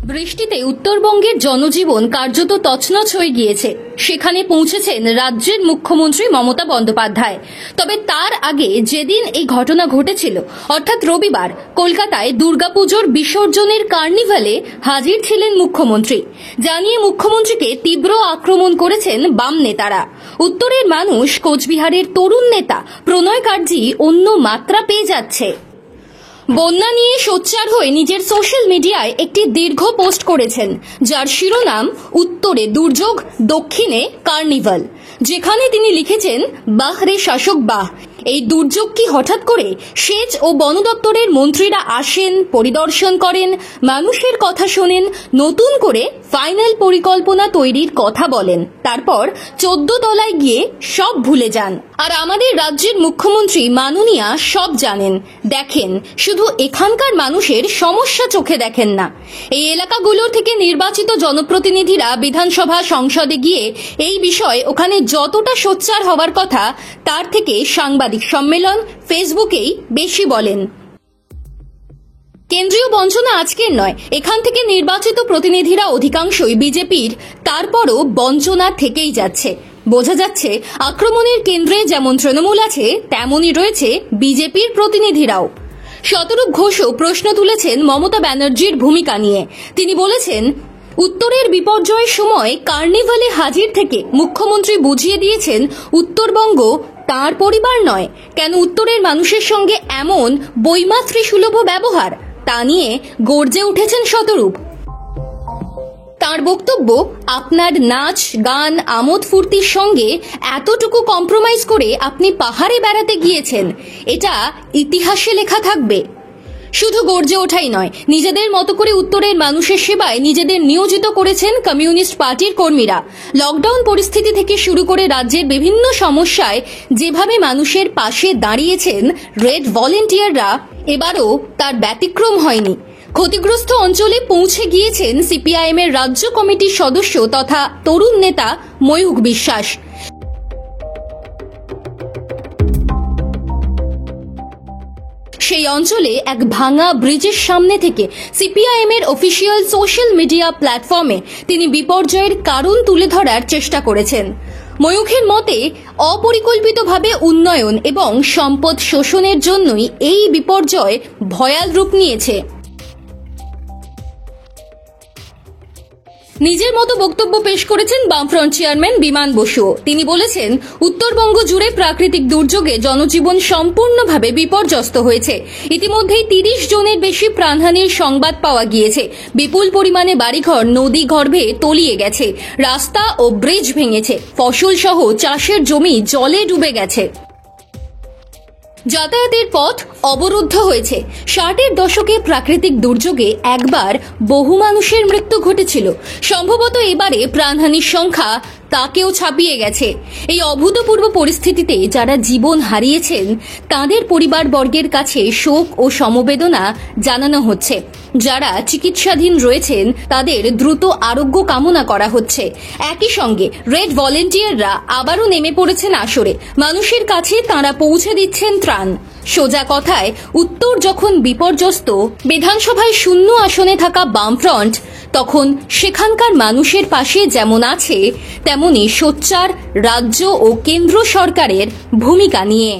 বৃষ্টিতে উত্তরবঙ্গের জনজীবন কার্যত তছনছ হয়ে গিয়েছে। সেখানে পৌঁছেছেন রাজ্যের মুখ্যমন্ত্রী মমতা বন্দ্যোপাধ্যায়। তবে তার আগে যেদিন এই ঘটনা ঘটেছিল, অর্থাৎ রবিবার, কলকাতায় দুর্গাপুজোর বিসর্জনের কার্নিভালে হাজির ছিলেন মুখ্যমন্ত্রী। জানিয়ে মুখ্যমন্ত্রীকে তীব্র আক্রমণ করেছেন বাম নেতারা। উত্তরের মানুষ কোচবিহারের তরুণ নেতা প্রণয় কার্জি অন্য মাত্রা পেয়ে যাচ্ছে। বন্যা নিয়ে সোচ্চার হয়ে নিজের সোশ্যাল মিডিয়ায় একটি দীর্ঘ পোস্ট করেছেন, যার শিরোনাম উত্তরে দুর্যোগ, দক্ষিণে কার্নিভাল, যেখানে তিনি লিখেছেন, বাহ রে শাসক বাহ। এই দুর্যোগ কি হঠাৎ করে সেচ ও বন দপ্তরের মন্ত্রীরা আসেন, পরিদর্শন করেন, মানুষের কথা শোনেন, নতুন করে ফাইনাল পরিকল্পনা তৈরির কথা বলেন, তারপর 14 তলায় গিয়ে সব ভুলে যান। আর আমাদের রাজ্যের মুখ্যমন্ত্রী মাননীয়া সব জানেন, দেখেন, শুধু এখানকার মানুষের সমস্যা চোখে দেখেন না। এই এলাকাগুলোর থেকে নির্বাচিত জনপ্রতিনিধিরা বিধানসভা, সংসদে গিয়ে এই বিষয়ে ওখানে যতটা সোচ্চার হওয়ার কথা, তার থেকে সাংবাদিক সম্মেলন, ফেসবুকেই বেশি বলেন। কেন্দ্রীয় বঞ্চনা আজকের নয়, এখান থেকে নির্বাচিত প্রতিনিধিরা অধিকাংশই বিজেপির, তারপরও বঞ্চনা থেকেই যাচ্ছে। বোঝা যাচ্ছে আক্রমণের কেন্দ্রে যেমন তৃণমূল আছে, তেমনই রয়েছে বিজেপির প্রতিনিধিরাও। শতরূপ ঘোষও প্রশ্ন তুলেছেন মমতা ব্যানার্জির ভূমিকা নিয়ে। তিনি বলেছেন, উত্তরের বিপর্যয়ের সময় কার্নিভালে হাজির থেকে মুখ্যমন্ত্রী বুঝিয়ে দিয়েছেন উত্তরবঙ্গ তাঁর পরিবার নয়। কেন উত্তরের মানুষের সঙ্গে এমন বৈমাতৃসুলভ ব্যবহার, তা নিয়ে গর্জে উঠেছেন শতরূপ। তার বক্তব্য, আপনার নাচ, গান, আমোদ ফুর্তির সঙ্গে এতটুকু কম্প্রোমাইজ করে আপনি পাহাড়ে বেড়াতে গিয়েছেন, এটা ইতিহাসে লেখা থাকবে। শুধু গর্জে ওঠাই নয়, নিজেদের মতো করে উত্তরের মানুষের সেবায় নিজেদের নিয়োজিত করেছেন কমিউনিস্ট পার্টির কর্মীরা। লকডাউন পরিস্থিতি থেকে শুরু করে রাজ্যের বিভিন্ন সমস্যায় যেভাবে মানুষের পাশে দাঁড়িয়েছেন রেড ভলেন্টিয়াররা, এবারও তার ব্যতিক্রম হয়নি। ক্ষতিগ্রস্ত অঞ্চলে পৌঁছে গিয়েছেন সিপিআইএম এর রাজ্য কমিটির সদস্য তথা তরুণ নেতা ময়ূখ বিশ্বাস। সেই অঞ্চলে এক ভাঙা ব্রিজের সামনে থেকে সিপিআইএম এর অফিসিয়াল সোশ্যাল মিডিয়া প্ল্যাটফর্মে তিনি বিপর্যয়ের কারণ তুলে ধরার চেষ্টা করেছেন। ময়ূখের মতে, অপরিকল্পিতভাবে উন্নয়ন এবং সম্পদ শোষণের জন্যই এই বিপর্যয় ভয়াল রূপ নিয়েছে। নিজের মতো বক্তব্য পেশ করেছেন বামফ্রন্ট চেয়ারম্যান বিমান বসু। তিনি বলেছেন, উত্তরবঙ্গ জুড়ে প্রাকৃতিক দুর্যোগে জনজীবন সম্পূর্ণভাবে বিপর্যস্ত হয়েছে। ইতিমধ্যেই 30 জনের বেশি প্রাণহানির সংবাদ পাওয়া গিয়েছে। বিপুল পরিমাণে বাড়িঘর নদী গর্ভে তলিয়ে গেছে, রাস্তা ও ব্রিজ ভেঙেছে, ফসল সহ চাষের জমি জলে ডুবে গেছে, যাতায়াতের পথ অবরুদ্ধ হয়েছে। 60-এর দশকে প্রাকৃতিক দুর্যোগে একবার বহু মানুষের মৃত্যু ঘটেছিল। সম্ভবত এবারে প্রাণহানির সংখ্যা তাকেও ছাপিয়ে গেছে। এই অভূতপূর্ব পরিস্থিতিতে যারা জীবন হারিয়েছেন, তাদের পরিবারবর্গের কাছে শোক ও সমবেদনা জানানো হচ্ছে। যারা চিকিৎসাধীন রয়েছেন, তাদের দ্রুত আরোগ্য কামনা করা হচ্ছে। একই সঙ্গে রেড ভলেন্টিয়াররা আবারও নেমে পড়েছেন আসরে। মানুষের কাছে তাঁরা পৌঁছে দিচ্ছেন ত্রাণ। সোজা কথায়, উত্তর যখন বিপর্যস্ত, বিধানসভায় শূন্য আসনে থাকা বামফ্রন্ট তখন সেখানকার মানুষের পাশে যেমন আছে, তেমনি সোচ্চার রাজ্য ও কেন্দ্র সরকারের ভূমিকা নিয়ে।